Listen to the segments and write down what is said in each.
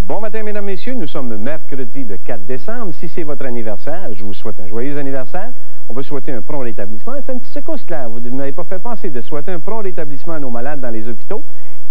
Bon matin, mesdames, messieurs. Nous sommes mercredi le 4 décembre. Si c'est votre anniversaire, je vous souhaite un joyeux anniversaire. On veut souhaiter un prompt rétablissement. C'est une petite secousse, là. Vous ne m'avez pas fait penser de souhaiter un prompt rétablissement à nos malades dans les hôpitaux.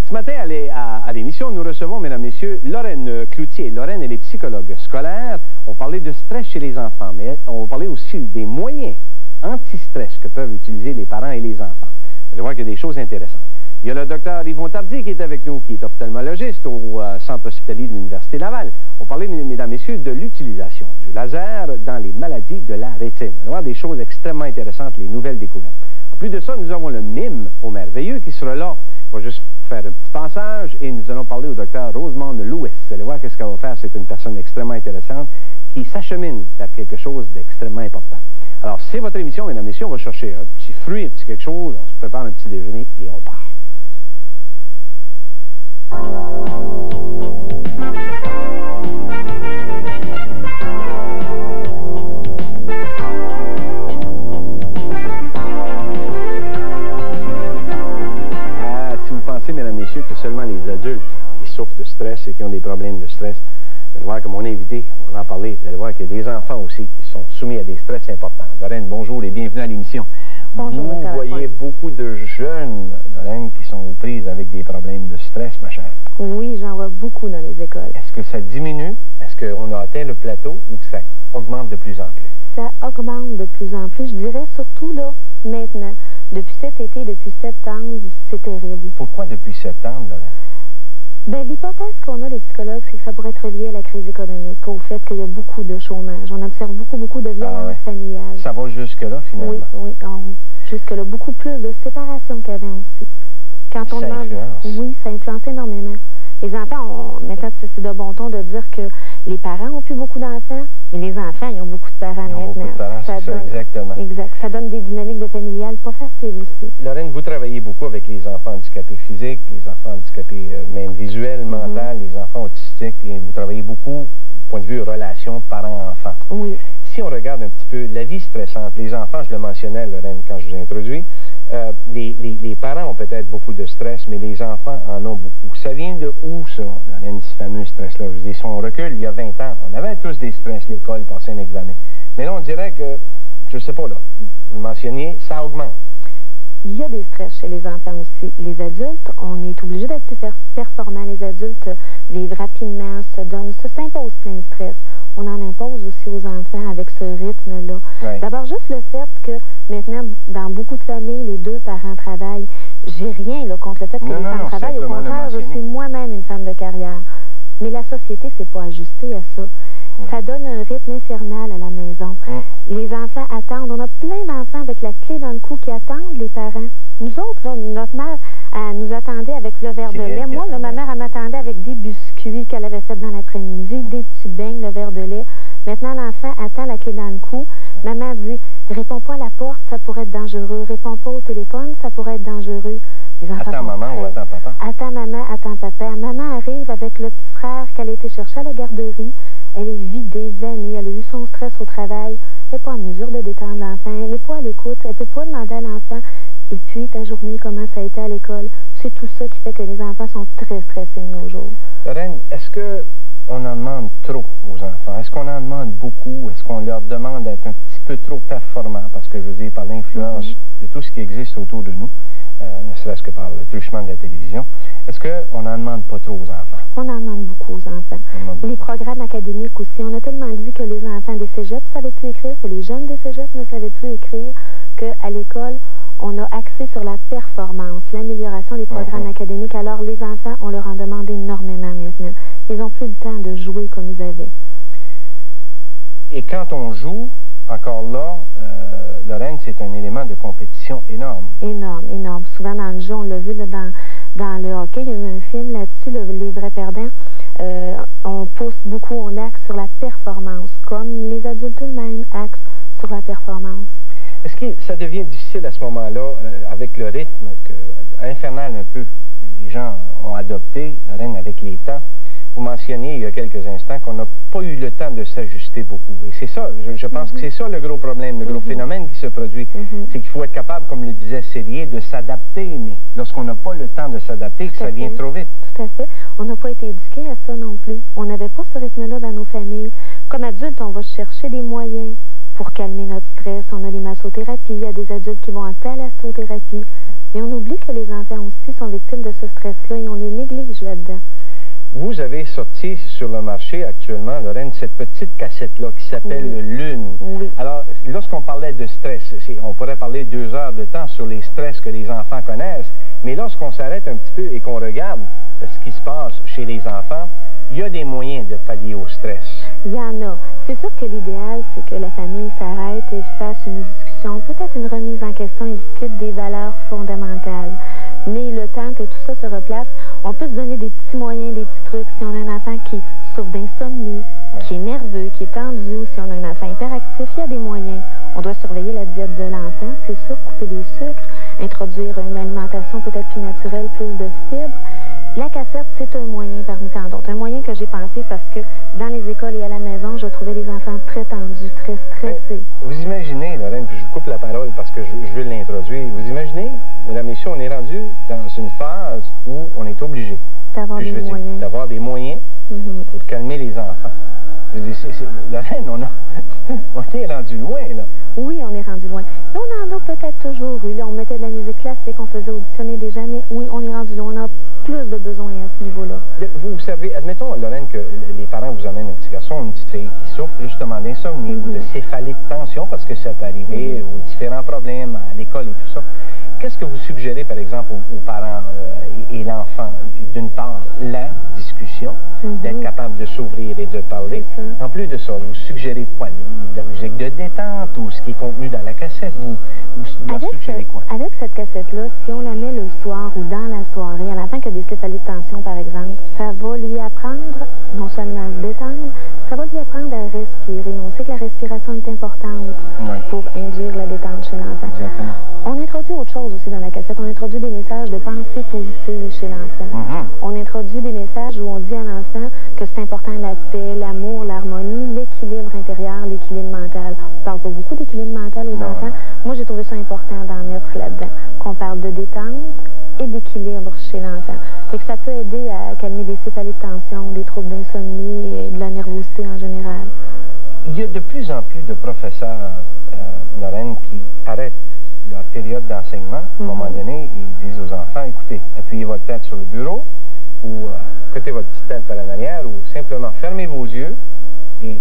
Ce matin, à l'émission, nous recevons, mesdames, messieurs, Lorraine Cloutier. Lorraine, elle est psychologue scolaire. On parlait de stress chez les enfants, mais on parlait aussi des moyens anti-stress que peuvent utiliser les parents et les enfants. Vous allez voir qu'il y a des choses intéressantes. Il y a le docteur Yvon Tardy qui est avec nous, qui est ophtalmologiste au Centre hospitalier de l'Université Laval. On parlait, mesdames et messieurs, de l'utilisation du laser dans les maladies de la rétine. On va voir des choses extrêmement intéressantes, les nouvelles découvertes. En plus de ça, nous avons le mime au merveilleux qui sera là. On va juste faire un petit passage et nous allons parler au docteur Rosemond Lewis. Vous allez voir qu'est-ce qu'elle va faire. C'est une personne extrêmement intéressante qui s'achemine vers quelque chose d'extrêmement important. Alors, c'est votre émission, mesdames et messieurs. On va chercher un petit fruit, un petit quelque chose. On se prépare un petit déjeuner et on part. Si vous pensez, mesdames et messieurs, que seulement les adultes qui souffrent de stress et qui ont des problèmes de stress, vous allez voir que mon invité, on en parlait, vous allez voir qu'il y a des enfants aussi qui sont soumis à des stress importants. Lorraine, bonjour et bienvenue à l'émission. Bonjour, vous voyez beaucoup de jeunes, Lorraine, qui sont aux prises avec des problèmes de stress, ma chère. Oui, j'en vois beaucoup dans les écoles. Est-ce que ça diminue? Est-ce qu'on a atteint le plateau ou que ça augmente de plus en plus? Ça augmente de plus en plus. Je dirais surtout, là, maintenant. Depuis cet été, depuis septembre, c'est terrible. Pourquoi depuis septembre, Lorraine? Bien, l'hypothèse qu'on a, les psychologues, c'est que ça pourrait être lié à la crise économique, au fait qu'il y a beaucoup de chômage. On observe beaucoup de violence familiale. Ça va jusque-là, finalement? Oui. Jusque-là. Beaucoup plus de séparation qu'avant aussi. Quand on demande, oui, ça influence énormément. Les enfants, maintenant, c'est de bon ton de dire que les parents ont plus beaucoup d'enfants, mais les enfants, ils ont beaucoup de parents maintenant. Beaucoup de parents, c'est ça, exactement. Exact. Ça donne des dynamiques de familiales pas faciles aussi. Lorraine, vous travaillez beaucoup avec les enfants handicapés physiques, les enfants handicapés même visuels, mentaux, les enfants autistiques, et vous travaillez beaucoup, point de vue relation parents-enfants. Oui. Si on regarde un petit peu la vie stressante, les enfants, je le mentionnais, Lorraine, quand je vous ai introduit, les parents ont peut-être beaucoup de stress, mais les enfants en ont beaucoup. Ça vient de où, ça, Lorraine, ce fameux stress-là? Je vous dis, si on recule, il y a 20 ans, on avait tous des stress, l'école, passer un examen. Mais là, on dirait que, je ne sais pas, là, vous le mentionniez, ça augmente. Il y a des stress chez les enfants aussi. Les adultes, on est obligé d'être plus performants. Les adultes vivent rapidement, s'imposent plein de stress. On en impose aussi aux enfants avec ce rythme-là. Ouais. D'abord, juste le fait que maintenant, dans beaucoup de familles, les deux parents travaillent. J'ai rien là, contre le fait que les femmes travaillent. Au contraire, je suis moi-même une femme de carrière. Mais la société ne s'est pas ajustée à ça. Ça donne un rythme infernal à la maison. Les enfants attendent. On a plein d'enfants avec la clé dans le cou qui attendent les parents. Nous autres, là, notre mère, elle nous attendait avec le verre de lait. Moi, là, ma mère, elle m'attendait avec des biscuits qu'elle avait fait dans l'après-midi, des petits beignes, le verre de lait. Maintenant, l'enfant attend la clé dans le cou. Maman dit, réponds pas à la porte, ça pourrait être dangereux. Réponds pas au téléphone, ça pourrait être dangereux. Les enfants attends maman ou attends papa? Attends maman, attends papa. Maman arrive avec le petit frère qu'elle a été chercher à la garderie. Elle est vidée, vannée, elle a eu son stress au travail. Elle n'est pas en mesure de détendre l'enfant. Elle n'est pas à l'écoute. Elle ne peut pas demander à l'enfant. Et puis, ta journée, comment ça a été à l'école? C'est tout ça qui fait que les enfants sont très stressés de nos jours. Lorraine, est-ce qu'on en demande trop aux enfants? Est-ce qu'on en demande beaucoup? Est-ce qu'on leur demande d'être un petit peu trop performants? Parce que, je veux dire, par l'influence de tout ce qui existe autour de nous, ne serait-ce que par le truchement de la télévision, est-ce qu'on n'en demande pas trop aux enfants? On en demande beaucoup aux enfants. Les programmes académiques aussi. On a tellement dit que les enfants des cégeps ne savaient plus écrire, que les jeunes des cégeps ne savaient plus écrire, qu'à l'école, on a axé sur la performance, l'amélioration des programmes académiques. Alors, les enfants, on leur en demande énormément maintenant. Ils n'ont plus le temps de jouer comme ils avaient. Et quand on joue, encore là, Lorraine, c'est un élément de compétition énorme. Énorme. Souvent, dans le jeu, on l'a vu là, dans le hockey, il y a eu un film là-dessus, Les vrais perdants. On pousse beaucoup, on axe sur la performance, comme les adultes eux-mêmes axent sur la performance. Est-ce que ça devient difficile à ce moment-là, avec le rythme infernal un peu les gens ont adopté, Lorraine, avec les temps, vous mentionniez il y a quelques instants qu'on n'a pas eu le temps de s'ajuster beaucoup. Et c'est ça, je pense que c'est ça le gros problème, le gros phénomène qui se produit. C'est qu'il faut être capable, comme le disait Célier, de s'adapter. Mais lorsqu'on n'a pas le temps de s'adapter, ça vient trop vite. Tout à fait. On n'a pas été éduqués à ça non plus. On n'avait pas ce rythme-là dans nos familles. Comme adulte, on va chercher des moyens pour calmer notre stress. On a les massothérapies. Il y a des adultes qui vont appeler à la massothérapie. Mais on oublie que les enfants aussi sont victimes de ce stress-là et on les néglige là-dedans. Vous avez sorti sur le marché actuellement, Lorraine, cette petite cassette-là qui s'appelle Lune. Oui. Alors, lorsqu'on parlait de stress, on pourrait parler 2 heures de temps sur les stress que les enfants connaissent, mais lorsqu'on s'arrête un petit peu et qu'on regarde ce qui se passe chez les enfants, il y a des moyens de pallier au stress. Il y en a. C'est sûr que l'idéal, c'est que la famille s'arrête et fasse une discussion, peut-être une remise en question et discute des valeurs fondamentales. Mais le temps que tout ça se replace, on peut se donner des petits moyens, des petits trucs. Si on a un enfant qui souffre d'insomnie, qui est nerveux, qui est tendu, ou si on a un enfant hyperactif, il y a des moyens. On doit surveiller la diète de l'enfant, c'est sûr, couper les sucres, introduire une alimentation peut-être plus naturelle, plus de fibres. La cassette, c'est un moyen parmi tant d'autres. Un moyen que j'ai pensé parce que dans les écoles et à la maison, je trouvais les enfants très tendus, très stressés. Vous imaginez, Lorraine, puis je vous coupe la parole parce que je veux l'introduire. Vous imaginez, mesdames et messieurs, on est rendu dans une phase où on est obligé d'avoir des moyens pour calmer les enfants. Lorraine, on est rendu loin, là. Oui, on est rendu loin. Mais on en a peut-être toujours eu. Là, on mettait de la musique classique, on faisait auditionner des gens, mais oui, on est rendu loin. On a plus de besoins à ce niveau-là. Vous savez, admettons, Lorraine, que les parents vous amènent un petit garçon, une petite fille qui souffre justement d'insomnie ou de céphalée de tension, parce que ça peut arriver, ou différents problèmes à l'école et tout ça. Qu'est-ce que vous suggérez, par exemple, aux parents et l'enfant? D'une part, la discussion, d'être capable de s'ouvrir et de parler. En plus de ça, vous suggérez quoi? De la musique de détente ou ce qui est contenu dans la cassette? Vous suggérez quoi? Avec cette cassette-là, si on la met le soir ou dans la soirée, à l'enfant qui a des céphalées de tension, par exemple, ça va lui apprendre non seulement à se détendre, ça va lui apprendre à respirer. On sait que la respiration est importante pour induire la détente chez l'enfant. Exactement. On introduit autre chose aussi dans la cassette. On introduit des messages de pensée positive chez l'enfant. On introduit des messages où on dit à l'enfant que c'est important la paix, l'amour, l'harmonie, l'équilibre intérieur, l'équilibre mental. On parle pas beaucoup d'équilibre mental aux enfants. Moi, j'ai trouvé ça important d'en mettre là-dedans. Qu'on parle de détente et d'équilibre chez l'enfant. Fait que ça peut aider à calmer des céphalées de tension, des troubles d'insomnie et de la nervosité en général. Il y a de plus en plus de professeurs, Lorraine, qui arrêtent leur période d'enseignement. À un moment donné, ils disent aux enfants, écoutez, appuyez votre tête sur le bureau ou côté votre petite tête par en arrière ou simplement fermez vos yeux et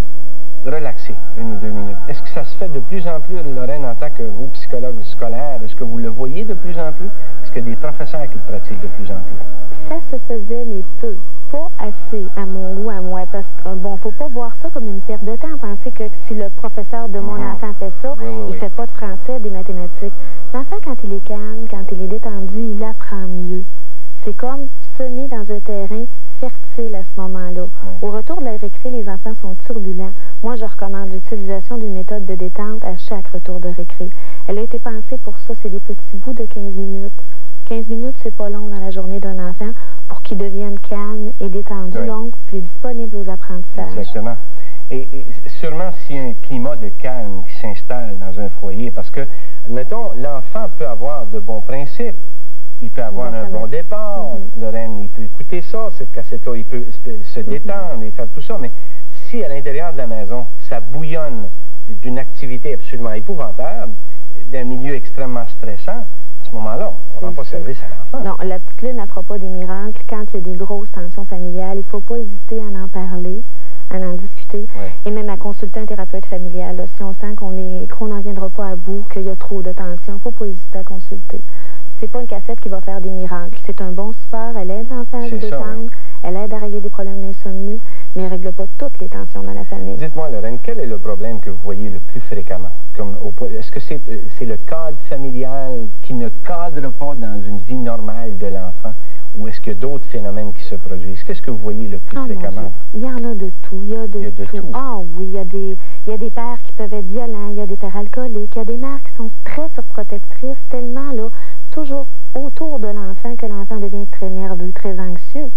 relaxez 1 ou 2 minutes. Est-ce que ça se fait de plus en plus, Lorraine, en tant que vous, psychologue scolaire? Est-ce que vous le voyez de plus en plus? Est-ce qu'il y a des professeurs qui le pratiquent de plus en plus? Ça se faisait, mais peu. Pas assez, à mon goût, à moi. Parce que, bon, faut pas voir ça comme une perte de temps. Penser que si le professeur de mon enfant fait ça, il fait pas de français, des mathématiques. L'enfant, quand il est calme, quand il est détendu, il apprend mieux. C'est comme semer dans un terrain fertile à ce moment-là. Au retour de la récré, les enfants sont turbulents. Moi, je recommande l'utilisation d'une méthode de détente à chaque retour de récré. Elle a été pensée pour ça. C'est des petits bouts de 15 minutes. 15 minutes, c'est pas long dans la journée d'un enfant pour qu'il devienne calme et détendu, donc plus disponible aux apprentissages. Exactement. Et sûrement s'il y a un climat de calme qui s'installe dans un foyer, parce que, admettons, l'enfant peut avoir de bons principes, il peut avoir un bon départ, Lorraine, il peut écouter ça, cette cassette-là, il peut se détendre et faire tout ça, mais si à l'intérieur de la maison, ça bouillonne d'une activité absolument épouvantable, d'un milieu extrêmement stressant, à ce moment-là, on ne rend pas service à l'enfant. Non, la petite lune n'affera pas des miracles. Quand il y a des grosses tensions familiales, il ne faut pas hésiter à en parler, à en discuter, et même à consulter un thérapeute familial. Là, si on sent qu'on n'en reviendra pas à bout, qu'il y a trop de tension, il ne faut pas hésiter à consulter. C'est pas une cassette qui va faire des miracles. C'est un bon support. Elle aide l'enfant à se détendre. Elle aide à régler des problèmes d'insomnie, mais elle ne règle pas toutes les tensions dans la famille. Dites-moi, Lorraine, quel est le problème que vous voyez le plus fréquemment? Est-ce que c'est le cadre familial qui ne cadre pas dans une vie normale de l'enfant? Ou est-ce qu'il y a d'autres phénomènes qui se produisent? Qu'est-ce que vous voyez le plus fréquemment? Il y en a de tout. Il y a de tout. Ah oui, il y a des pères qui peuvent être violents, il y a des pères alcooliques, il y a des mères qui sont très surprotectrices, tellement là, toujours autour de l'enfant que l'enfant devient très nerveux, très anxieux.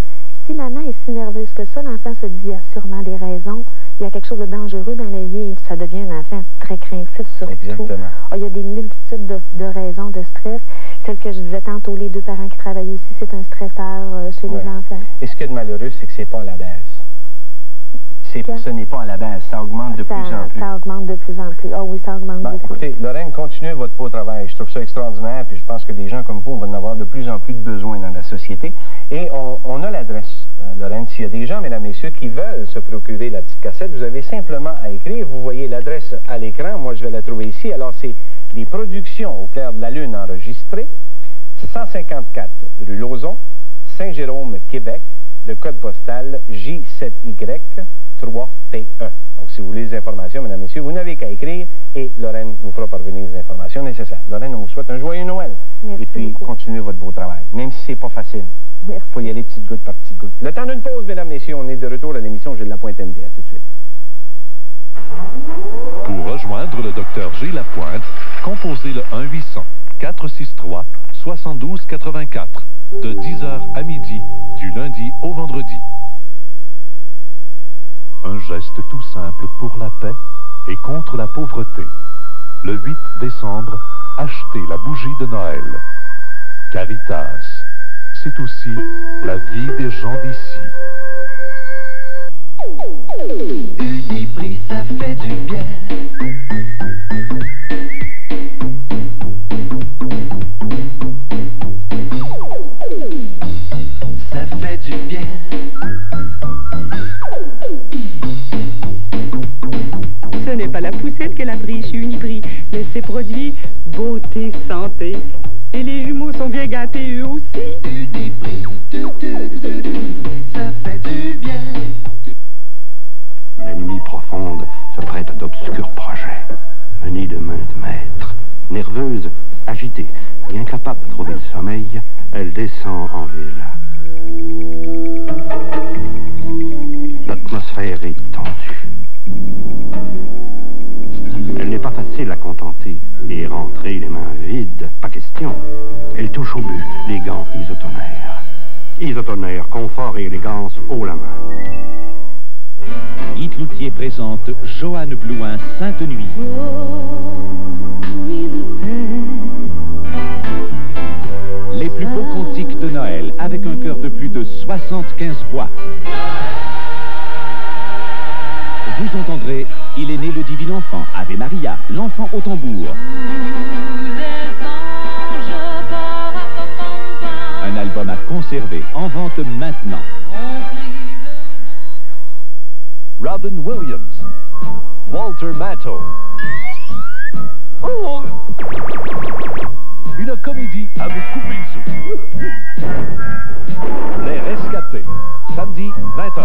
si maman est si nerveuse que ça, l'enfant se dit, il y a sûrement des raisons, il y a quelque chose de dangereux dans la vie, ça devient un enfant très craintif surtout. Exactement. Il y a des multitudes de raisons de stress. Celle que je disais tantôt, les deux parents qui travaillent aussi, c'est un stresseur chez les enfants. Et ce qui est de malheureux, c'est que c'est pas à la base. Ce n'est pas à la base, ça augmente de plus en plus. Ça augmente de plus en plus. Ah oui, ça augmente beaucoup. Écoutez, Lorraine, continuez votre beau travail. Je trouve ça extraordinaire, puis je pense que des gens comme vous, on va en avoir de plus en plus de besoins dans la société. Et on a l'adresse, Lorraine. S'il y a des gens, mesdames, messieurs, qui veulent se procurer la petite cassette, vous avez simplement à écrire. Vous voyez l'adresse à l'écran. Moi, je vais la trouver ici. Alors, c'est les productions au clair de la lune enregistrées, 154 rue Lauson, Saint-Jérôme, Québec, le code postal J7Y 3P1. Donc, si vous voulez des informations, mesdames, messieurs, vous n'avez qu'à écrire et Lorraine vous fera parvenir les informations nécessaires. Lorraine, on vous souhaite un joyeux Noël. Merci et puis, beaucoup. Continuez votre beau travail, même si c'est pas facile. Il faut y aller petite goutte par petite goutte. Le temps d'une pause, mesdames, messieurs, on est de retour à l'émission Gilles Lapointe MD. À tout de suite. Pour rejoindre le Dr Gilles Lapointe, composez le 1-800-463-7284 de 10h à midi, du lundi au vendredi. Un geste tout simple pour la paix et contre la pauvreté. Le 8 décembre, achetez la bougie de Noël. Caritas, c'est aussi la vie des gens d'ici. Uniprix, ça fait du bien. Ça fait du bien. Ce n'est pas la poussette qu'elle a pris chez Uniprix, mais ses produits beauté, santé. Et les jumeaux sont bien gâtés eux aussi. Uniprix, ça fait du bien. La nuit profonde se prête à d'obscurs projets, menés de main de maître. Nerveuse, agitée et incapable de trouver le sommeil, elle descend en ville. L'atmosphère est tendue. Elle n'est pas facile à contenter et rentrer les mains vides, pas question. Elle touche au but, les gants isotonaires. Isotonaire, confort et élégance haut la main. Yves Loutier présente Joanne Blouin, Sainte Nuit. Les plus beaux cantiques de Noël avec un chœur de plus de 75 voix. Vous entendrez Il est né le divin enfant, Ave Maria, l'enfant au tambour. Un album à conserver, en vente maintenant. Robin Williams, Walter Matthau. Oh! Une comédie à vous couper le souffle. Les Rescapés, samedi 20h.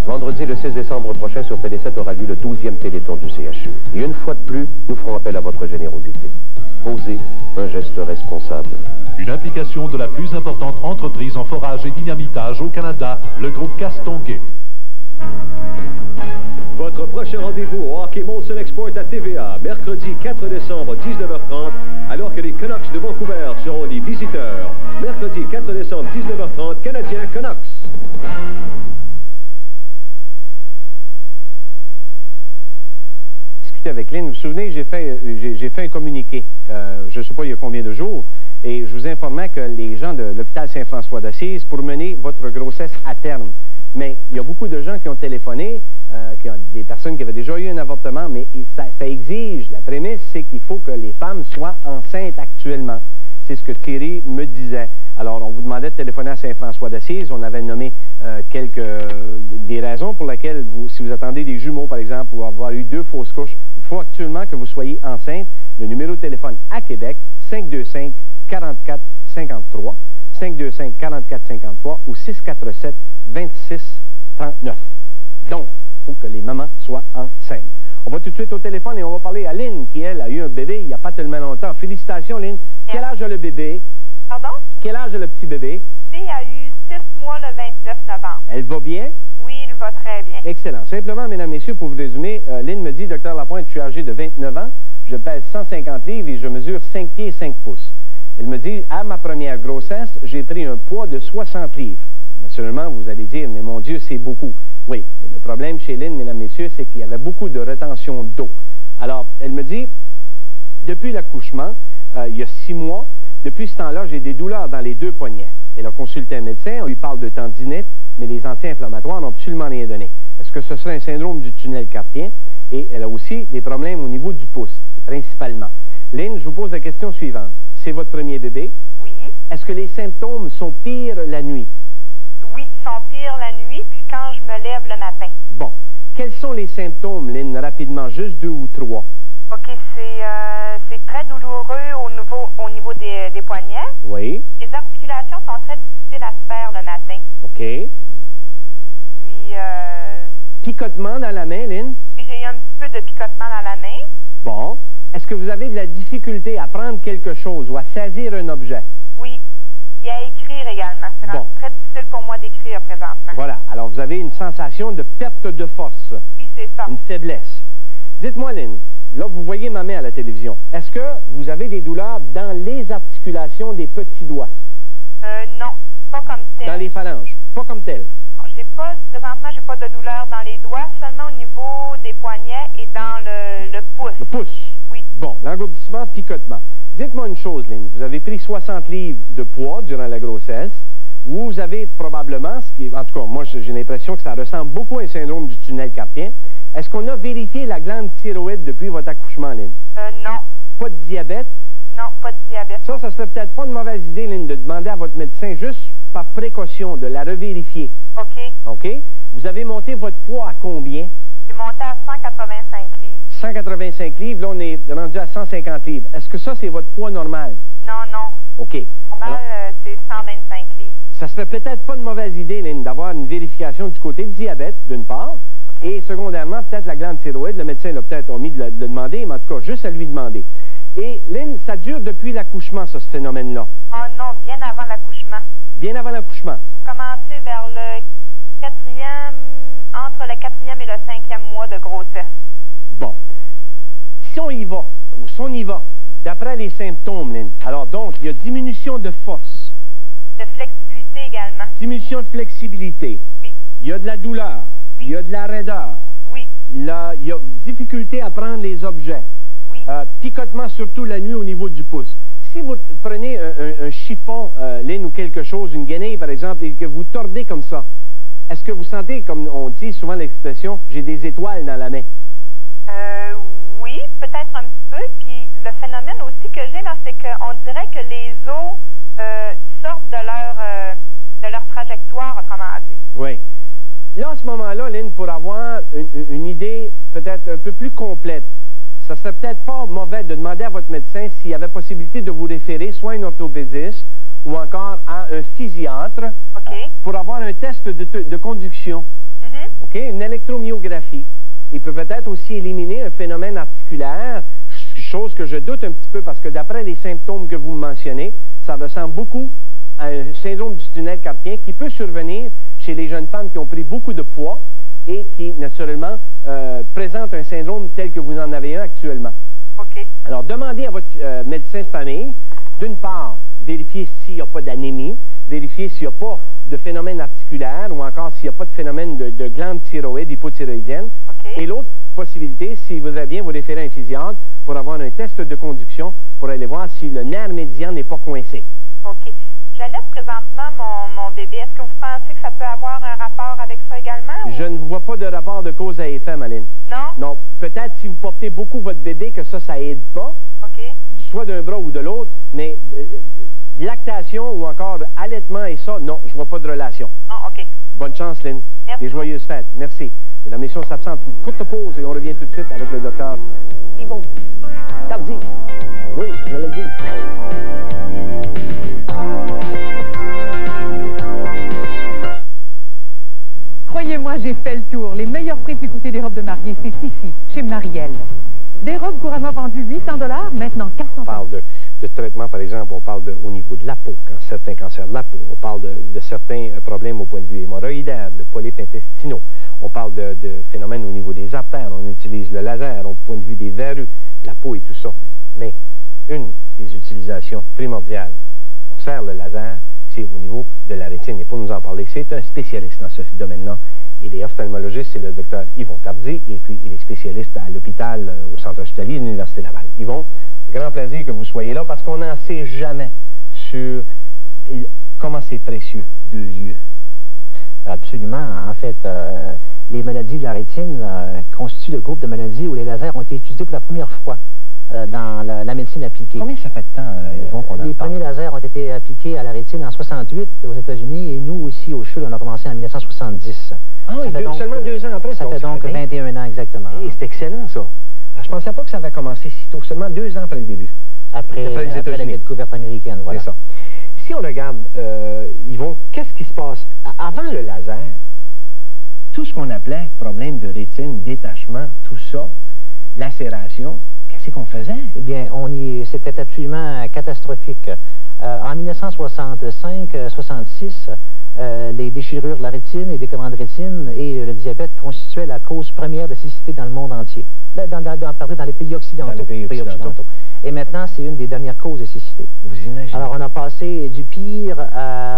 Vendredi, le 6 décembre prochain, sur Télé7 aura lieu le 12e Téléthon du CHU. Et une fois de plus, nous ferons appel à votre générosité. Posez un geste responsable. Une implication de la plus importante entreprise en forage et dynamitage au Canada, le groupe Castonguay. Votre prochain rendez-vous au Hockey Molson Export à TVA, mercredi 4 décembre, 19h30, alors que les Canucks de Vancouver seront les visiteurs. Mercredi 4 décembre, 19h30, Canadiens Canucks. Avec Lynn, vous vous souvenez, j'ai fait un communiqué, je ne sais pas il y a combien de jours, et je vous informais que les gens de l'hôpital Saint-François d'Assise pour mener votre grossesse à terme. Mais il y a beaucoup de gens qui ont téléphoné, des personnes qui avaient déjà eu un avortement, mais ça exige, la prémisse, c'est qu'il faut que les femmes soient enceintes actuellement. C'est ce que Thierry me disait. Alors, on vous demandait de téléphoner à Saint-François d'Assise. On avait nommé des raisons pour lesquelles, si vous attendez des jumeaux, par exemple, ou avoir eu 2 fausses couches, il faut actuellement que vous soyez enceinte. Le numéro de téléphone à Québec, 525-44-53, 525-44-53 ou 647-26-39. Donc, il faut que les mamans soient enceintes. On va tout de suite au téléphone et on va parler à Lynn, qui, elle, a eu un bébé il n'y a pas tellement longtemps. Félicitations, Lynn. Quel âge a le bébé? Pardon? Quel âge a le petit bébé? Le bébé a eu 6 mois le 29 novembre. Elle va bien? Oui, il va très bien. Excellent. Simplement, mesdames, messieurs, pour vous résumer, Lynn me dit, Dr Lapointe, je suis âgé de 29 ans, je pèse 150 livres et je mesure 5 pieds 5 pouces. Elle me dit, à ma première grossesse, j'ai pris un poids de 60 livres. naturellement, vous allez dire, mais mon Dieu, c'est beaucoup. Oui, mais le problème chez Lynn, mesdames, messieurs, c'est qu'il y avait beaucoup de rétention d'eau. Alors, elle me dit, depuis l'accouchement, il y a 6 mois, depuis ce temps-là, j'ai des douleurs dans les 2 poignets. Elle a consulté un médecin, on lui parle de tendinite, mais les anti-inflammatoires n'ont absolument rien donné. Est-ce que ce serait un syndrome du tunnel carpien? Et elle a aussi des problèmes au niveau du pouce, principalement. Lynn, je vous pose la question suivante. C'est votre premier bébé? Oui. Est-ce que les symptômes sont pires la nuit? Oui, ils sont pires la nuit, puis quand je me lève le matin. Bon. Quels sont les symptômes, Lynn, rapidement, juste 2 ou 3? OK, c'est très douloureux au niveau des poignets. Oui. Les articulations sont très difficiles à se faire le matin. OK. Puis, picotement dans la main, Lynn? J'ai eu un petit peu de picotement dans la main. Bon. Est-ce que vous avez de la difficulté à prendre quelque chose ou à saisir un objet? Oui. Et à écrire également. C'est très difficile pour moi d'écrire présentement. Voilà. Alors, vous avez une sensation de perte de force. Oui, c'est ça. Une faiblesse. Dites-moi, Lynn, là, vous voyez ma main à la télévision. Est-ce que vous avez des douleurs dans les articulations des petits doigts? Non, pas comme tel. Dans les phalanges? Pas comme tel? Présentement, j'ai pas de douleur dans les doigts, seulement au niveau des poignets et dans le pouce. Le pouce? Oui. Bon, l'engourdissement, picotement. Dites-moi une chose, Lynn. Vous avez pris 60 livres de poids durant la grossesse. Vous avez probablement, en tout cas, moi, j'ai l'impression que ça ressemble beaucoup à un syndrome du tunnel carpien. Est-ce qu'on a vérifié la glande thyroïde depuis votre accouchement, Lynn? Non. Pas de diabète? Non, pas de diabète. Ça serait peut-être pas une mauvaise idée, Lynn, de demander à votre médecin, juste par précaution, de la revérifier. OK. OK? Vous avez monté votre poids à combien? J'ai monté à 185 livres. 185 livres, là, on est rendu à 150 livres. Est-ce que ça, c'est votre poids normal? Non, non. OK. Normal, c'est 125 livres. Ça serait peut-être pas une mauvaise idée, Lynn, d'avoir une vérification du côté du diabète, d'une part, et secondairement, peut-être la glande thyroïde. Le médecin l'a peut-être omis de le demander, mais en tout cas, juste à lui demander. Et, Lynn, ça dure depuis l'accouchement, ça, ce phénomène-là? Oh non, bien avant l'accouchement. Bien avant l'accouchement? Ça a commencé vers le 4e, entre le 4e et le 5e mois de grossesse. Bon. Si on y va, ou si on y va, d'après les symptômes, Lynn, alors donc, il y a diminution de force. De flexibilité également. Diminution de flexibilité. Oui. Il y a de la douleur. Oui. Il y a de la raideur. Oui. Là, il y a difficulté à prendre les objets. Oui. Picotement, surtout la nuit au niveau du pouce. Si vous prenez un chiffon, Lynn, ou quelque chose, une guenille, par exemple, et que vous tordez comme ça, est-ce que vous sentez, comme on dit souvent l'expression, j'ai des étoiles dans la main? Oui, peut-être un petit peu. Puis le phénomène aussi que j'ai, là, c'est qu'on dirait que les os sortent de leur trajectoire, autrement dit. Oui. Là, à ce moment-là, Lynn, pour avoir une idée peut-être un peu plus complète, ça serait peut-être pas mauvais de demander à votre médecin s'il y avait possibilité de vous référer soit à un orthopédiste ou encore à un physiatre pour avoir un test de conduction. OK? Une électromyographie. Il peut peut-être aussi éliminer un phénomène articulaire, chose que je doute un petit peu parce que d'après les symptômes que vous me mentionnez, ça ressemble beaucoup à un syndrome du tunnel carpien qui peut survenir chez les jeunes femmes qui ont pris beaucoup de poids et qui, naturellement, présentent un syndrome tel que vous en avez un actuellement. OK. Alors, demandez à votre médecin de famille, d'une part, vérifier s'il n'y a pas d'anémie, vérifier s'il n'y a pas de phénomène articulaire ou encore s'il n'y a pas de phénomène de glande thyroïde, hypothyroïdienne. Okay. Et l'autre possibilité, s'il voudrait bien vous référer à un physiatre pour avoir un test de conduction pour aller voir si le nerf médian n'est pas coincé. OK. J'allais présentement mon bébé. Est-ce que vous pensez que ça peut avoir un rapport avec ça également? Je ne vois pas de rapport de cause à effet, Maline. Non? Non. Peut-être si vous portez beaucoup votre bébé que ça aide pas. OK. Soit d'un bras ou de l'autre, mais lactation ou encore allaitement et ça, non, je vois pas de relation. Ah, OK. Bonne chance, Lynn. Merci. Et joyeuses fêtes. Merci. Mesdames et messieurs, on s'absente pour une courte pause et on revient tout de suite avec le docteur Yvon Tardy. Oui, je l'ai dit. Croyez-moi, j'ai fait le tour. Les meilleurs prix du côté des robes de mariée, c'est ici, chez Marielle. Des robes couramment vendues $800, maintenant $400. On parle de traitement, par exemple, on parle au niveau de la peau, certains cancers de la peau. On parle de certains problèmes au point de vue hémorroïdaire, de polypes intestinaux. On parle de phénomènes au niveau des artères. On utilise le laser au point de vue des verrues, de la peau et tout ça. Mais une des utilisations primordiales, on sert le laser, ici au niveau de la rétine. Et pour nous en parler, c'est un spécialiste dans ce domaine-là. Il est ophtalmologiste, c'est le docteur Yvon Tardy, et puis il est spécialiste à l'hôpital, au centre hospitalier de l'Université Laval. Yvon, grand plaisir que vous soyez là, parce qu'on n'en sait jamais sur comment c'est précieux, 2 yeux. Absolument. En fait, les maladies de la rétine constituent le groupe de maladies où les lasers ont été utilisés pour la première fois dans la médecine appliquée. Combien ça fait de temps, Yvon, qu'on en parle? Les premiers lasers ont été appliqués à la rétine en 68 aux États-Unis, et nous, ici, au CHUL, on a commencé en 1970. Ah oui, seulement 2 ans après. Ça fait donc 21 ans exactement. Et c'est excellent, ça. Alors, je ne pensais pas que ça avait commencé si tôt, seulement 2 ans après le début. Après la découverte américaine, voilà. C'est ça. Si on regarde, Yvon, qu'est-ce qui se passe? Avant le laser, tout ce qu'on appelait problème de rétine, détachement, tout ça, lacération, qu'est-ce qu'on faisait? Eh bien, c'était absolument catastrophique. En 1965-66, les déchirures de la rétine, les décollements de rétine et le diabète constituaient la cause première de cécité dans le monde entier. Dans les pays occidentaux. Et maintenant, c'est une des dernières causes de cécité. Vous imaginez? Alors, on a passé du pire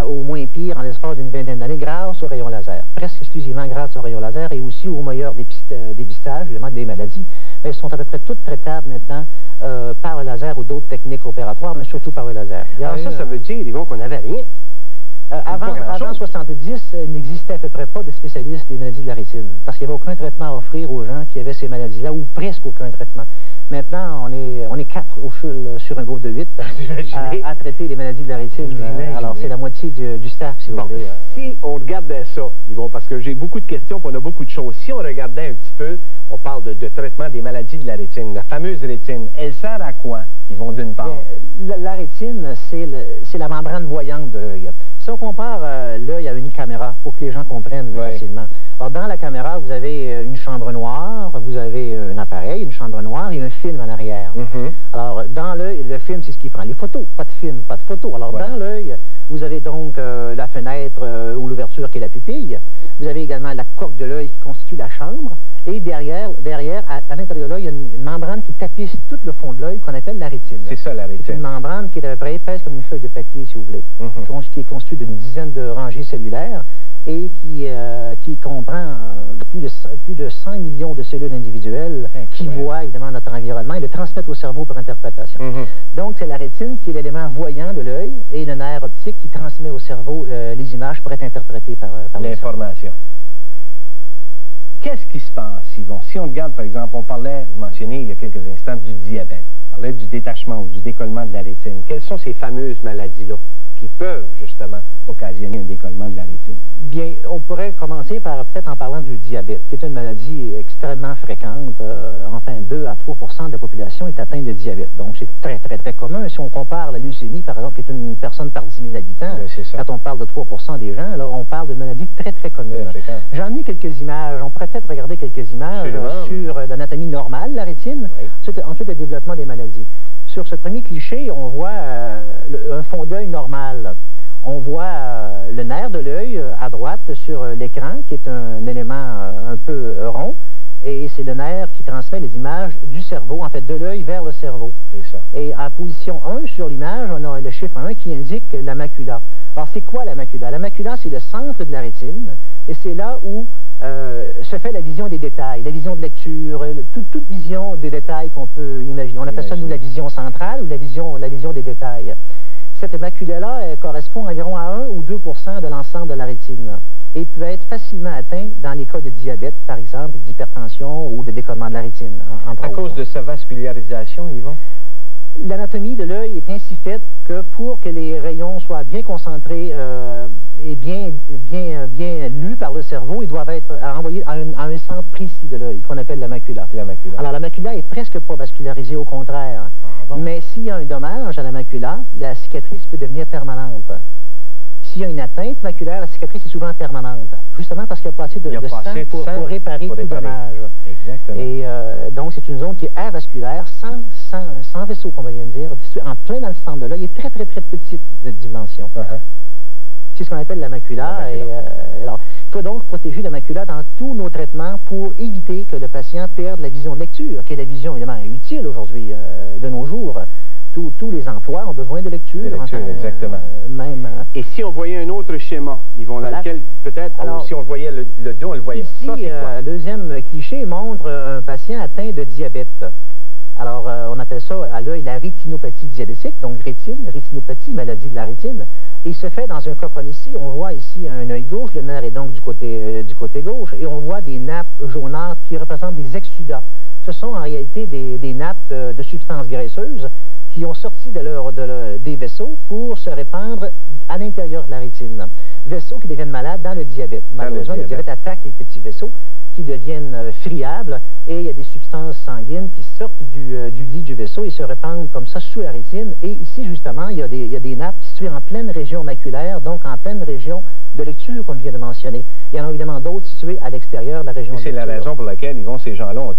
au moins pire en l'espace d'une vingtaine d'années grâce aux rayons laser. Presque exclusivement grâce aux rayons laser et aussi aux meilleurs dépistages, évidemment, des maladies. Mais elles sont à peu près toutes traitables maintenant par le laser ou d'autres techniques opératoires, mais surtout par le laser. Alors ça veut dire, Yvon, qu'on n'avait rien. Avant 70, il n'existait à peu près pas de spécialistes des maladies de la rétine, parce qu'il n'y avait aucun traitement à offrir aux gens qui avaient ces maladies-là, ou presque aucun traitement. Maintenant, on est 4 au CHUL sur un groupe de 8 à traiter les maladies de la rétine. Alors, c'est la moitié du staff, si vous voulez. Si on regardait ça, Yvon, parce que j'ai beaucoup de questions, puis on a beaucoup de choses. Si on regardait un petit peu, on parle de traitement des maladies de la rétine, la fameuse rétine, elle sert à quoi, Yvon, d'une part? La rétine, c'est la membrane voyante de l'œil. Si on compare l'œil à une caméra, pour que les gens comprennent facilement. Alors, dans la caméra, vous avez une chambre noire, vous avez un appareil, une chambre noire et un film en arrière. Alors, dans l'œil, le film, c'est ce qui prend les photos. Pas de film, pas de photo. Alors, dans l'œil, vous avez donc la fenêtre ou l'ouverture qui est la pupille. Vous avez également la coque de l'œil qui constitue la chambre. Et derrière à l'intérieur de l'œil, il y a une membrane qui tapisse tout le fond de l'œil qu'on appelle la rétine. C'est ça, la rétine. C'est une membrane qui est à peu près épaisse comme une feuille de papier, si vous voulez, qui est constituée d'une dizaine de rangées cellulaires et qui comprend plus de 100 millions de cellules individuelles qui voient évidemment notre environnement et le transmettent au cerveau pour interprétation. Donc, c'est la rétine qui est l'élément voyant de l'œil et le nerf optique qui transmet au cerveau les images pour être interprétées par l'information. Qu'est-ce qui se passe, Yvon? Si on regarde, par exemple, vous mentionnez il y a quelques instants du diabète, on parlait du détachement ou du décollement de la rétine. Quelles sont ces fameuses maladies-là qui peuvent, justement, occasionner un décollement de la rétine? Bien, on pourrait commencer par peut-être en parlant du diabète, qui est une maladie extrêmement fréquente. Enfin, 2 à 3% de la population est atteinte de diabète. Donc, c'est très, très, très commun. Si on compare la leucémie, par exemple, qui est une personne par 10 000 habitants, quand on parle de 3% des gens, là, on parle de maladie très, très commune. J'en ai quelques images. On pourrait peut-être regarder quelques images sur l'anatomie normale, la rétine, ensuite le développement des maladies. Sur ce premier cliché, on voit un fond d'œil normal. On voit le nerf de l'œil à droite sur l'écran, qui est un élément un peu rond, et c'est le nerf qui transmet les images du cerveau, en fait de l'œil vers le cerveau. Et en position 1 sur l'image, on a le chiffre 1 qui indique la macula. Alors c'est quoi la macula? La macula, c'est le centre de la rétine, et c'est là où se fait la vision des détails, la vision de lecture, toute vision des détails qu'on peut imaginer. On appelle ça, nous, la vision centrale ou la vision des détails. Cette macula-là correspond environ à 1 ou 2% de l'ensemble de la rétine et peut être facilement atteint dans les cas de diabète, par exemple, d'hypertension ou de décollement de la rétine. À cause de sa vascularisation, Yvon? L'anatomie de l'œil est ainsi faite que pour que les rayons soient bien concentrés et bien lus par le cerveau, ils doivent être envoyés à un centre précis de l'œil, qu'on appelle la macula. Alors, la macula est presque pas vascularisée, au contraire. Mais s'il y a un dommage à la macula, la cicatrice peut devenir permanente. S'il y a une atteinte maculaire, la cicatrice est souvent permanente, justement parce qu'il n'y a pas assez de sang pour réparer tout dommage. Exactement. Et donc, c'est une zone qui est avasculaire, sans vaisseau, qu'on va bien dire, en plein dans le centre de l'œil, est très, très, très petite de dimension. C'est ce qu'on appelle la macula. Alors, il faut donc protéger la macula dans tous nos traitements pour éviter que le patient perde la vision de lecture, qui est la vision, évidemment, utile aujourd'hui, de nos jours. tous les emplois ont besoin de lecture. De lecture, exactement. Même, et si on voyait un autre schéma, Yvon, dans lequel peut-être, si on voyait le dos, on le voyait. Ici, le deuxième cliché montre un patient atteint de diabète. Alors, on appelle ça à l'œil la rétinopathie diabétique, donc rétinopathie, maladie de la rétine. Et il se fait dans un cas comme ici. On voit ici un œil gauche, le nerf est donc du côté gauche, et on voit des nappes jaunâtres qui représentent des exsudats. Ce sont en réalité des nappes de substances graisseuses qui ont sorti des vaisseaux pour se répandre à l'intérieur de la rétine. Vaisseaux qui deviennent malades dans le diabète. Malheureusement, le diabète attaque les petits vaisseaux qui deviennent friables et il y a des substances sanguines qui sortent du lit du vaisseau et se répandent comme ça sous la rétine. Et ici, justement, il y a des nappes situées en pleine région maculaire, donc en pleine région de lecture, comme je viens de mentionner. Il y en a évidemment d'autres situées à l'extérieur de la région de lecture. C'est la raison pour laquelle, Yvon, ces gens-là ont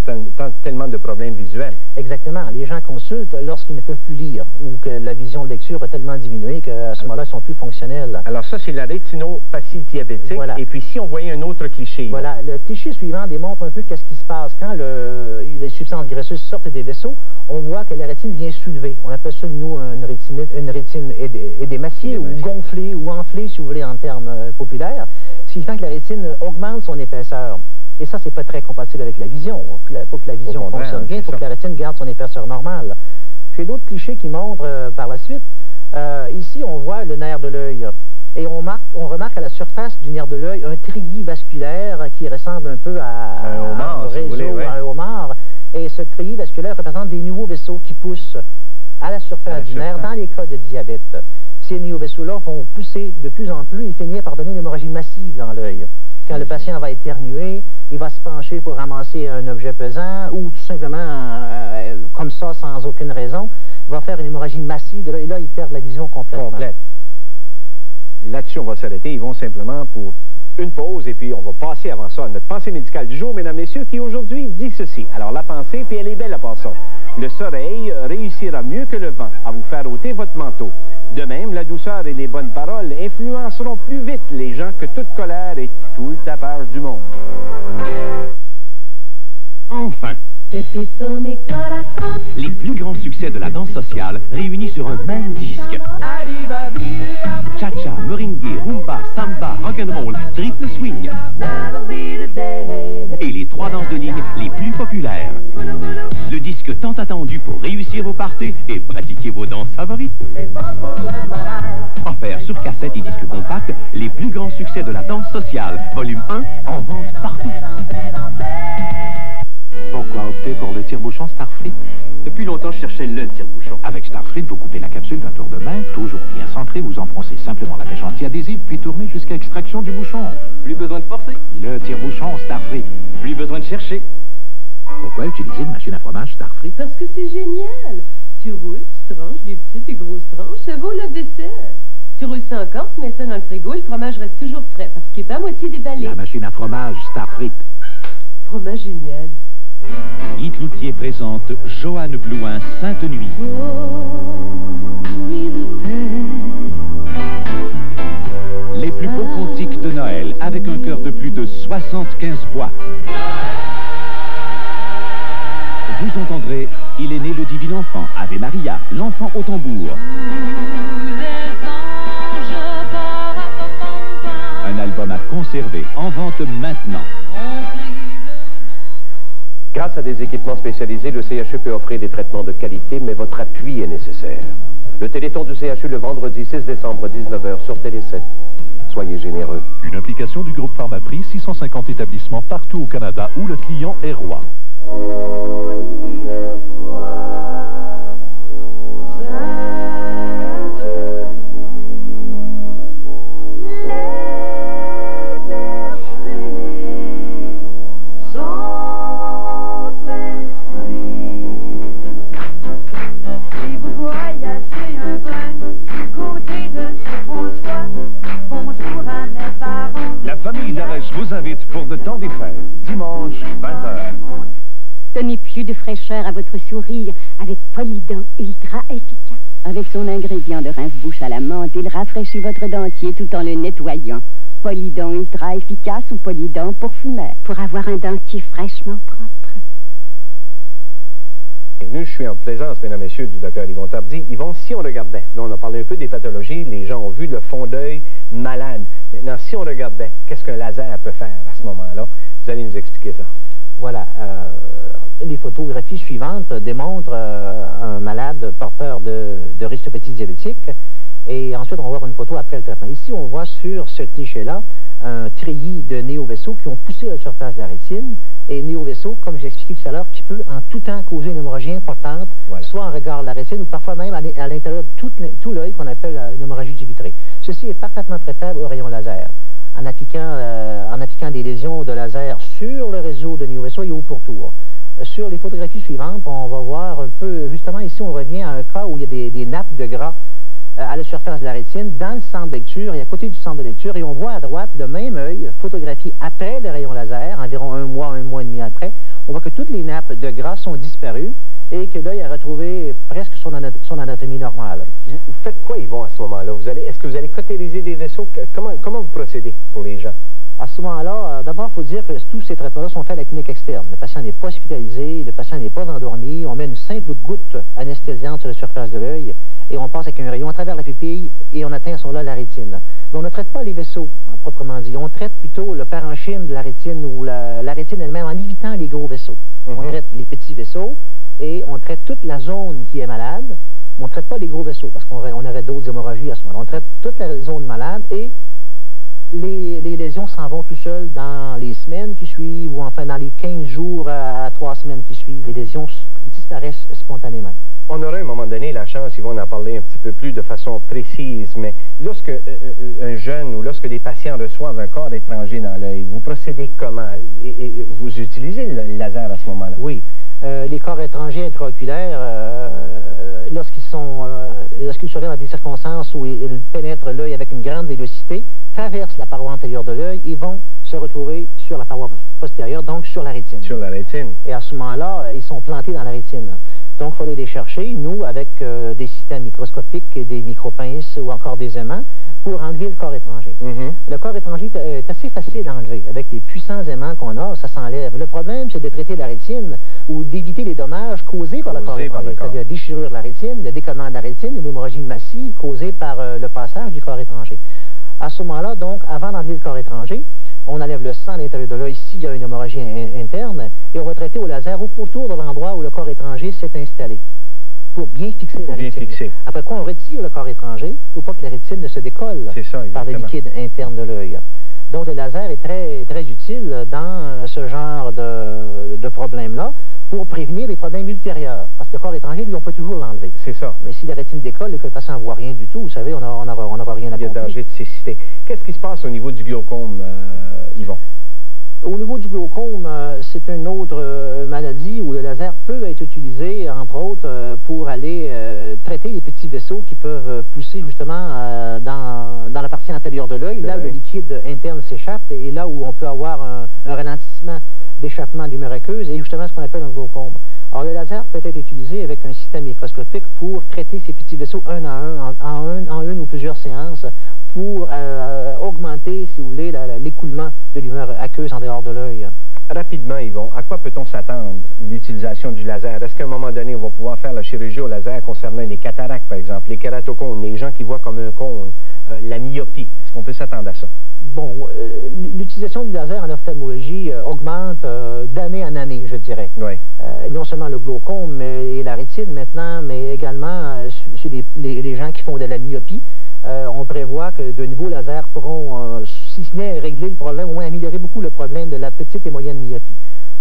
tellement de problèmes visuels. Exactement. Les gens consultent lorsqu'ils ne peuvent plus lire ou que la vision de lecture a tellement diminué qu'à ce moment-là, ils sont plus fonctionnels. Alors ça, c'est la rétinopathie diabétique. Voilà. Et puis si on voyait un autre cliché. Voilà. Le cliché suivant démontre un peu qu'est-ce qui se passe. Quand les substances graisseuses sortent des vaisseaux, on voit que la rétine vient soulever. On appelle ça, nous, une rétine édémaciée ou gonflée ou enflée, si vous voulez, en termes populaires. Ce qui fait que la rétine augmente son épaisseur. Et ça, c'est pas très compatible avec la vision. Pour que la vision fonctionne bien, il faut que la rétine garde son épaisseur normale. J'ai d'autres clichés qui montrent par la suite. Ici, on voit le nerf de l'œil. Et on remarque à la surface du nerf de l'œil un treillis vasculaire qui ressemble un peu à un homard. Et ce treillis vasculaire représente des nouveaux vaisseaux qui poussent à la surface du nerf dans les cas de diabète. Ces nouveaux vaisseaux-là vont pousser de plus en plus et finir par donner une hémorragie massive dans l'œil. Quand le patient va éternuer, il va se pencher pour ramasser un objet pesant ou tout simplement, comme ça, sans aucune raison, va faire une hémorragie massive de l'œil. Et là, il perd la vision complètement. Là-dessus, on va s'arrêter. Ils vont simplement pour une pause et puis on va passer avant ça à notre pensée médicale du jour, mesdames, messieurs, qui aujourd'hui dit ceci. Alors, la pensée, puis elle est belle à part ça. Le soleil réussira mieux que le vent à vous faire ôter votre manteau. De même, la douceur et les bonnes paroles influenceront plus vite les gens que toute colère et tout le tapage du monde. Enfin! Les plus grands succès de la danse sociale réunis sur un même disque. Cha-cha, merengue, rumba, samba, rock'n'roll, triple swing. Et les 3 danses de ligne les plus populaires. Le disque tant attendu pour réussir vos parties et pratiquer vos danses favorites. Offert sur cassette et disque compact, les plus grands succès de la danse sociale, volume 1, en vente partout. Pourquoi opter pour le tire-bouchon Starfrit? Depuis longtemps, je cherchais le tire-bouchon. Avec Starfrit, vous coupez la capsule d'un tour de main, toujours bien centré, vous enfoncez simplement la pêche anti-adhésive, puis tournez jusqu'à extraction du bouchon. Plus besoin de forcer. Le tire-bouchon Starfrit. Plus besoin de chercher. Pourquoi utiliser une machine à fromage Starfrit? Parce que c'est génial. Tu roules, tu tranches des petites et grosses tranches, ça vaut la vaisselle. Tu roules ça encore, tu mets ça dans le frigo, le fromage reste toujours frais parce qu'il n'est pas à moitié déballé. La machine à fromage Starfrit. Fromage génial. Yves Cloutier présente Joanne Blouin Sainte-Nuit. Les plus beaux cantiques de Noël avec un chœur de plus de 75 voix. Vous entendrez Il est né le divin enfant, Ave Maria, l'enfant au tambour. Un album à conserver, en vente maintenant. Grâce à des équipements spécialisés, le CHU peut offrir des traitements de qualité, mais votre appui est nécessaire. Le Téléthon du CHU le vendredi 6 décembre 19h sur Télé 7. Soyez généreux. Une application du groupe Pharmaprix, 650 établissements partout au Canada où le client est roi. Vous invite pour le temps des fêtes, dimanche 20h. Donnez plus de fraîcheur à votre sourire avec Polydent Ultra efficace. Avec son ingrédient de rince-bouche à la menthe, il rafraîchit votre dentier tout en le nettoyant. Polydent Ultra efficace ou Polydent pour fumeur. Pour avoir un dentier fraîchement propre. Bienvenue, je suis en présence, mesdames et messieurs, du docteur Yvon Tardy. Yvon, si on regardait, là on a parlé un peu des pathologies, les gens ont vu le fond d'œil malade. Maintenant, si on regardait, qu'est-ce qu'un laser peut faire à ce moment-là? Vous allez nous expliquer ça. Voilà. Les photographies suivantes démontrent un malade porteur de rétinopathie diabétique. Et ensuite, on va voir une photo après le traitement. Ici, on voit sur ce cliché-là un treillis de néovaisseaux qui ont poussé la surface de la rétine. Et néovaisseaux, comme j'ai expliqué tout à l'heure, qui peut en tout temps causer une hémorragie importante, soit en regard de la rétine ou parfois même à l'intérieur de tout l'œil qu'on appelle une hémorragie du vitré. Ceci est parfaitement traitable au rayon laser. En appliquant des lésions de laser sur le réseau de néovaisseaux et au pourtour. Sur les photographies suivantes, on va voir un peu, justement ici on revient à un cas où il y a des nappes de gras à la surface de la rétine, dans le centre de lecture et à côté du centre de lecture, et on voit à droite le même œil photographié après le rayon laser, environ un mois et demi après. On voit que toutes les nappes de gras sont disparues et que l'œil a retrouvé presque son anatomie normale. Vous faites quoi, Yvon, à ce moment-là? Est-ce que vous allez cautériser des vaisseaux? Comment vous procédez pour les gens? À ce moment-là, d'abord, il faut dire que tous ces traitements-là sont faits à la clinique externe. Le patient n'est pas hospitalisé, le patient n'est pas endormi. On met une simple goutte anesthésiante sur la surface de l'œil et on passe avec un rayon à travers la pupille et on atteint à ce moment-là la rétine. Mais on ne traite pas les vaisseaux, proprement dit. On traite plutôt le parenchyme de la rétine ou la rétine elle-même en évitant les gros vaisseaux. On traite les petits vaisseaux et on traite toute la zone qui est malade. Mais on ne traite pas les gros vaisseaux parce qu'on aurait d'autres hémorragies à ce moment-là. On traite toute la zone malade et les lésions s'en vont tout seuls dans les semaines qui suivent ou enfin dans les 15 jours à 3 semaines qui suivent. Les lésions disparaissent spontanément. On aura à un moment donné la chance, Yvon, d'en parler un petit peu plus de façon précise, mais lorsque un jeune ou lorsque des patients reçoivent un corps étranger dans l'œil, vous procédez comment? Et vous utilisez le laser à ce moment-là? Oui. Les corps étrangers intraoculaires, lorsqu'ils surviennent dans des circonstances où ils pénètrent l'œil avec une grande vélocité, traversent la paroi antérieure de l'œil et vont se retrouver sur la paroi postérieure, donc sur la rétine. Sur la rétine. Et à ce moment-là, ils sont plantés dans la rétine. Donc, il faut aller les chercher, nous, avec des systèmes microscopiques et des micropinces ou encore des aimants, pour enlever le corps étranger. Le corps étranger est assez facile à enlever. Avec les puissants aimants qu'on a, ça s'enlève. Le problème, c'est de traiter la rétine ou d'éviter les dommages causés par le corps étranger. C'est-à-dire la déchirure de la rétine, le décollement de la rétine, une hémorragie massive causée par le passage du corps étranger. À ce moment-là, donc, avant d'enlever le corps étranger, on enlève le sang à l'intérieur de l'œil s'il y a une hémorragie interne et on va traiter au laser au pourtour de l'endroit où le corps étranger s'est installé pour bien fixer la rétine. Après quoi, on retire le corps étranger pour pas que la rétine ne se décolle par le liquide interne de l'œil. Donc, le laser est très, très utile dans ce genre de problème-là pour prévenir les problèmes ultérieurs. Parce que le corps étranger, lui, on peut toujours l'enlever. C'est ça. Mais si la rétine décolle et que le patient ne voit rien du tout, vous savez, on n'aura rien à Il y a danger de cécité. Qu'est-ce qui se passe au niveau du glaucome, Yvon? Au niveau du glaucome, c'est une autre maladie où le laser peut être utilisé, entre autres, pour aller traiter les petits vaisseaux qui peuvent pousser justement dans la partie antérieure de l'œil, là où le liquide interne s'échappe et là où on peut avoir un ralentissement d'échappement d'humeur aqueuse et justement ce qu'on appelle un glaucome. Alors, le laser peut être utilisé avec un système microscopique pour traiter ces petits vaisseaux un à un, en une ou plusieurs séances, pour augmenter, si vous voulez, l'écoulement de l'humeur aqueuse en dehors de l'œil. Rapidement, Yvon, à quoi peut-on s'attendre l'utilisation du laser? Est-ce qu'à un moment donné, on va pouvoir faire la chirurgie au laser concernant les cataractes, par exemple, les kératocones, les gens qui voient comme un cône, la myopie? Est-ce qu'on peut s'attendre à ça? Bon, l'utilisation du laser en ophtalmologie augmente d'année en année, je dirais. Oui. Non seulement le glaucome et la rétine maintenant, mais également sur les gens qui font de la myopie. On prévoit que de nouveaux lasers pourront, si ce n'est régler le problème, au moins améliorer beaucoup le problème de la petite et moyenne myopie.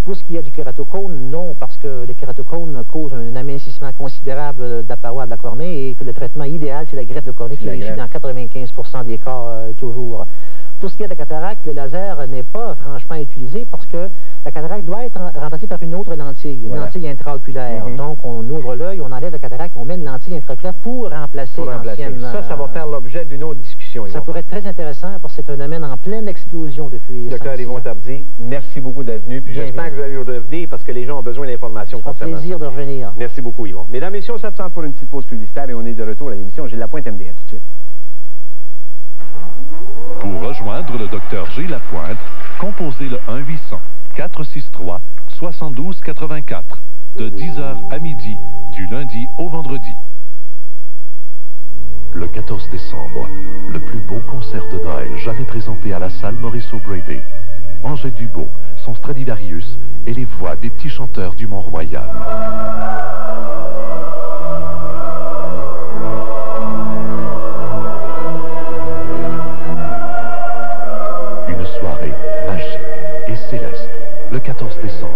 Pour ce qui est du kératocone, non, parce que le kératocone cause un amincissement considérable de la paroi de la cornée et que le traitement idéal, c'est la greffe de cornée qui réussit dans 95% des cas toujours. Pour ce qui est de la cataracte, le laser n'est pas franchement utilisé parce que la cataracte doit être remplacée par une autre lentille, une lentille intraoculaire. Donc, on ouvre l'œil, on enlève la cataracte, on met une lentille intraoculaire pour remplacer l'ancienne. Ça va faire l'objet d'une autre discussion. Ça pourrait être très intéressant parce que c'est un domaine en pleine explosion depuis 5 ans. Docteur Yvon Tardy, merci beaucoup d'être venu. Puis j'espère que vous allez revenir parce que les gens ont besoin d'informations concernant ça. plaisir de revenir. Merci beaucoup, Yvon. Mesdames et messieurs, on s'absente pour une petite pause publicitaire et on est de retour à l'émission Gilles Lapointe MD. À tout de suite. Pour rejoindre le Dr G. Lapointe, composez le 1-800-463-7284. de 10h à midi, du lundi au vendredi. Le 14 décembre, le plus beau concert de Noël jamais présenté à la salle Maurice O'Brady. Angèle Dubeau, son Stradivarius et les voix des petits chanteurs du Mont-Royal. Une soirée magique et céleste, le 14 décembre.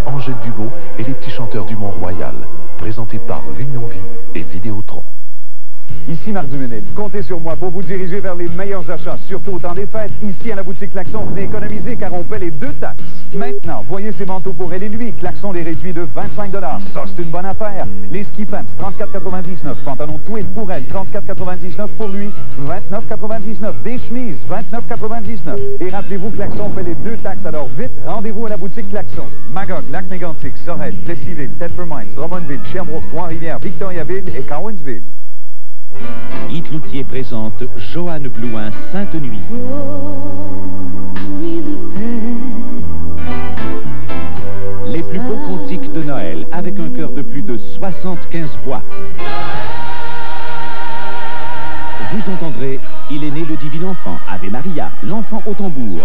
Angèle Dubeau et les petits chanteurs du Mont-Royal, présentés par l'Union Vie et Vidéotron. Ici Marc Duménil. Comptez sur moi pour vous diriger vers les meilleurs achats, surtout au temps des fêtes. Ici à la boutique Klaxon, venez économiser car on paie les 2 taxes. Maintenant, voyez ces manteaux pour elle et lui. Klaxon les réduit de 25 $. Ça, c'est une bonne affaire. Les ski pants, 34,99 $. Pantalon twill pour elle, 34,99 $ pour lui, 29,99 $. Des chemises, 29,99 $. Et rappelez-vous, Klaxon fait les 2 taxes. Alors vite, rendez-vous à la boutique Klaxon. Magog, Lac-Mégantic, Sorel, Plessisville, Thetford Mines, Drummondville, Sherbrooke, Trois-Rivières, Victoriaville et Cowansville. Yves Loutier présente Joanne Blouin Sainte Nuit. Les plus beaux cantiques de Noël avec un chœur de plus de 75 voix. Vous entendrez Il est né le divin enfant, Ave Maria, l'enfant au tambour.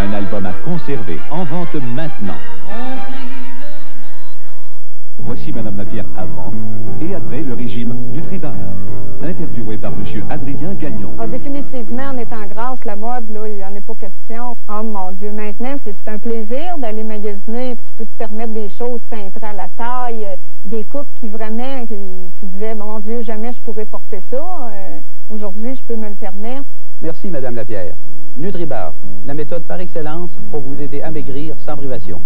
Un album à conserver, en vente maintenant. Voici Madame Lapierre avant et après le régime Nutribar. Interviewé par M. Adrien Gagnon. Ah, définitivement, en étant grasse, la mode, là, il n'y en a pas question. Oh mon Dieu, maintenant, c'est un plaisir d'aller magasiner. Tu peux te permettre des choses cintrées à la taille, des coupes qui vraiment, tu disais, mon Dieu, jamais je pourrais porter ça. Aujourd'hui, je peux me le permettre. Merci, Madame Lapierre. Nutribar, la méthode par excellence pour vous aider à maigrir sans privation.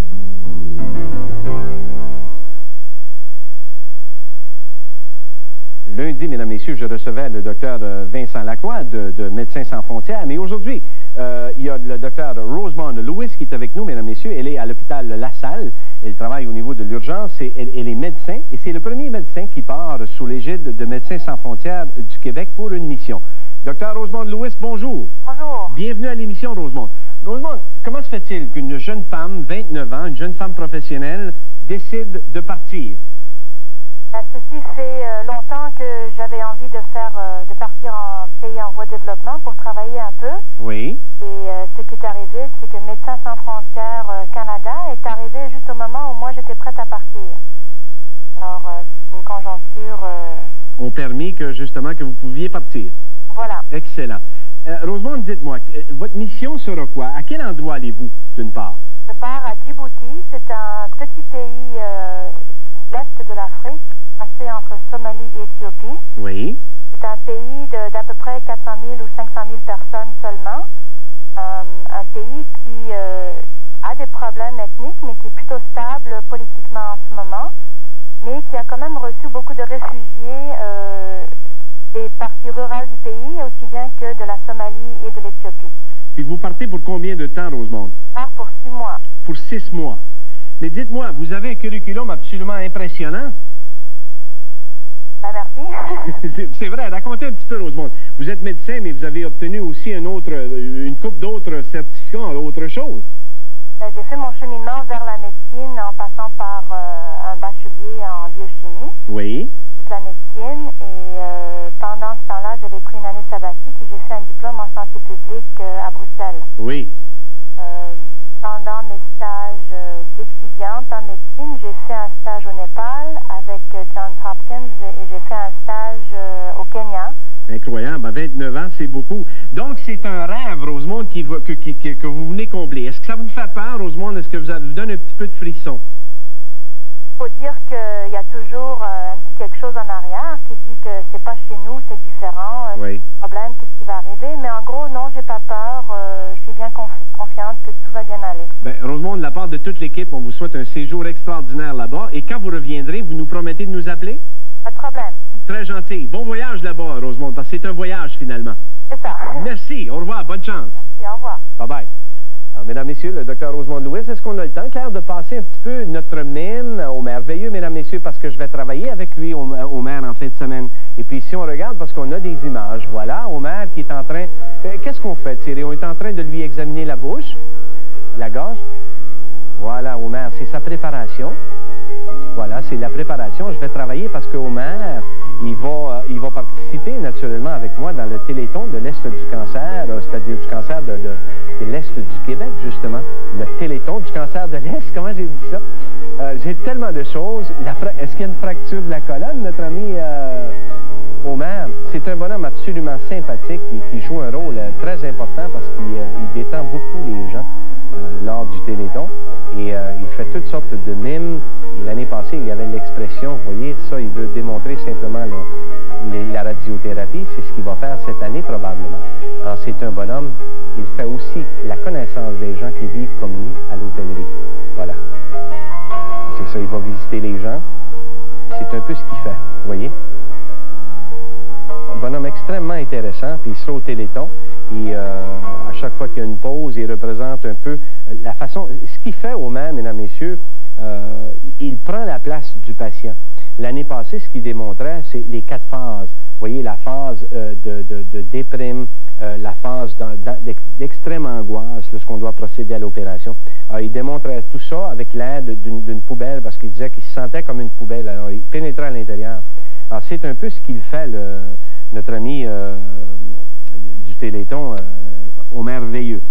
Lundi, mesdames, messieurs, je recevais le docteur Vincent Lacroix de Médecins sans frontières. Mais aujourd'hui, il y a le docteur Rosemond Lewis qui est avec nous, mesdames, messieurs. Elle est à l'hôpital La Salle. Elle travaille au niveau de l'urgence. Elle est médecin et c'est le premier médecin qui part sous l'égide de Médecins sans frontières du Québec pour une mission. Docteur Rosemond Lewis, bonjour. Bonjour. Bienvenue à l'émission, Rosemond. Rosemond, comment se fait-il qu'une jeune femme, 29 ans, une jeune femme professionnelle, décide de partir? Ceci fait longtemps que j'avais envie de partir en pays en voie de développement pour travailler un peu. Oui. Et ce qui est arrivé, c'est que Médecins sans frontières Canada est arrivé juste au moment où moi j'étais prête à partir. Alors, c'est une conjoncture... ont permis que, justement, que vous pouviez partir. Voilà. Excellent. Rosemond, dites-moi, votre mission sera quoi? À quel endroit allez-vous, d'une part? Je pars à Djibouti. C'est un petit pays à l'est de l'Afrique, assez entre Somalie et Éthiopie. Oui. C'est un pays d'à peu près 400 000 ou 500 000 personnes seulement. Un pays qui a des problèmes ethniques, mais qui est plutôt stable politiquement en ce moment, mais qui a quand même reçu beaucoup de réfugiés des parties rurales du pays, aussi bien que de la Somalie et de l'Éthiopie. Puis vous partez pour combien de temps, Rosemond? Je pars pour 6 mois. Pour 6 mois. Mais dites-moi, vous avez un curriculum absolument impressionnant. Ben, merci. C'est vrai, racontez un petit peu, Rosemond. Vous êtes médecin, mais vous avez obtenu aussi une couple d'autres certificats en autre chose. Ben, j'ai fait mon cheminement vers la médecine en passant par un bachelier en biochimie. Oui. Toute la médecine. Et pendant ce temps-là, j'avais pris une année sabbatique et j'ai fait un diplôme en santé publique à Bruxelles. Oui. Pendant mes stages d'étudiante en médecine, j'ai fait un stage au Népal avec Johns Hopkins et j'ai fait un stage au Kenya. Incroyable, à 29 ans, c'est beaucoup. Donc, c'est un rêve, Rosemond, que vous venez combler. Est-ce que ça vous fait peur, Rosemond? Est-ce que vous donne un petit peu de frisson? Il faut dire qu'il y a toujours un petit quelque chose en arrière qui dit que c'est pas chez nous, c'est différent, oui. C'est un problème, qu'est-ce qui va arriver. Mais en gros, non, j'ai pas peur. Je suis bien confiante que tout va bien aller. Bien, Rosemond, de la part de toute l'équipe, on vous souhaite un séjour extraordinaire là-bas. Et quand vous reviendrez, vous nous promettez de nous appeler? Pas de problème. Très gentil. Bon voyage là-bas, Rosemond, parce que c'est un voyage, finalement. C'est ça. Merci. Au revoir. Bonne chance. Merci. Au revoir. Bye-bye. Alors, mesdames, messieurs, le docteur Rosemond Lewis, est-ce qu'on a le temps, Claire, de passer un petit peu notre mème au merveilleux, mesdames, messieurs, parce que je vais travailler avec lui au maire en fin de semaine. Et puis, si on regarde, parce qu'on a des images, voilà, au maire qui est en train... Qu'est-ce qu'on fait, Thierry? On est en train de lui examiner la bouche. la gorge. Voilà, Omer, c'est sa préparation. Voilà, c'est la préparation. Je vais travailler parce que Omer, il va participer naturellement avec moi dans le Téléthon de l'Est du cancer, c'est-à-dire du cancer de l'Est du Québec, justement. Le Téléthon du cancer de l'Est, comment j'ai dit ça? J'ai tellement de choses. Est-ce qu'il y a une fracture de la colonne, notre ami Omer? C'est un bonhomme absolument sympathique et qui joue un rôle très important parce qu'il détend beaucoup les gens lors du Téléthon. Et il fait toutes sortes de mimes. Et l'année passée, il y avait l'expression, vous voyez, ça, il veut démontrer simplement la radiothérapie. C'est ce qu'il va faire cette année, probablement. Alors, c'est un bonhomme. Il fait aussi la connaissance des gens qui vivent comme lui à l'hôtellerie. Voilà. C'est ça, il va visiter les gens. C'est un peu ce qu'il fait, vous voyez. Un bonhomme extrêmement intéressant, puis il sera au Téléthon. Et à chaque fois qu'il y a une pause, il représente un peu la façon... Ce qu'il fait au même, mesdames, messieurs, il prend la place du patient. L'année passée, ce qu'il démontrait, c'est les 4 phases. Vous voyez, la phase de déprime, la phase d'extrême angoisse lorsqu'on doit procéder à l'opération. Alors, il démontrait tout ça avec l'aide d'une poubelle parce qu'il disait qu'il se sentait comme une poubelle. Alors, il pénétrait à l'intérieur. Alors, c'est un peu ce qu'il fait, notre ami du Téléthon, au merveilleux.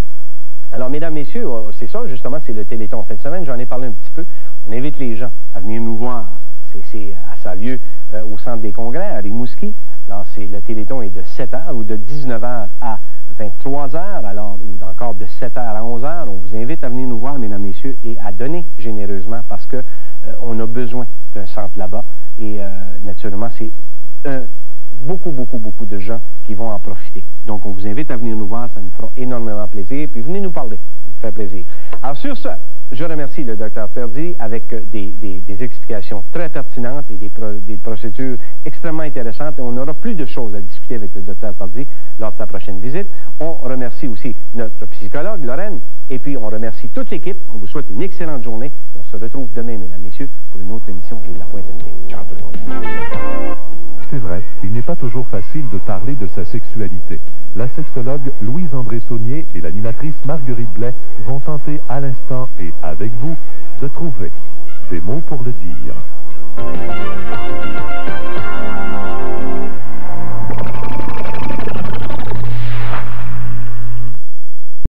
Alors, mesdames, messieurs, c'est ça, justement, c'est le Téléthon. En fin de semaine, j'en ai parlé un petit peu. On invite les gens à venir nous voir. Ça a lieu au Centre des Congrès, à Rimouski. Alors, le Téléthon est de 7h ou de 19h à 23h, alors, ou encore de 7h à 11h. On vous invite à venir nous voir, mesdames, messieurs, et à donner généreusement parce que on a besoin d'un centre là-bas. Et naturellement, c'est beaucoup de gens qui vont en profiter. Donc, on vous invite à venir nous voir, ça nous fera énormément plaisir. Puis, venez nous parler, ça nous fait plaisir. Alors, sur ce, je remercie le Dr Tardy avec des explications très pertinentes et des procédures extrêmement intéressantes. Et on aura plus de choses à discuter avec le Dr Tardy lors de sa prochaine visite. On remercie aussi notre psychologue, Lorraine. Et puis, on remercie toute l'équipe. On vous souhaite une excellente journée. Et on se retrouve demain, mesdames, messieurs, pour une autre émission. J'ai la pointe à pied. Ciao tout le monde. C'est vrai, il n'est pas toujours facile de parler de sa sexualité. La sexologue Louise-André Saunier et l'animatrice Marguerite Blais vont tenter à l'instant et avec vous de trouver des mots pour le dire.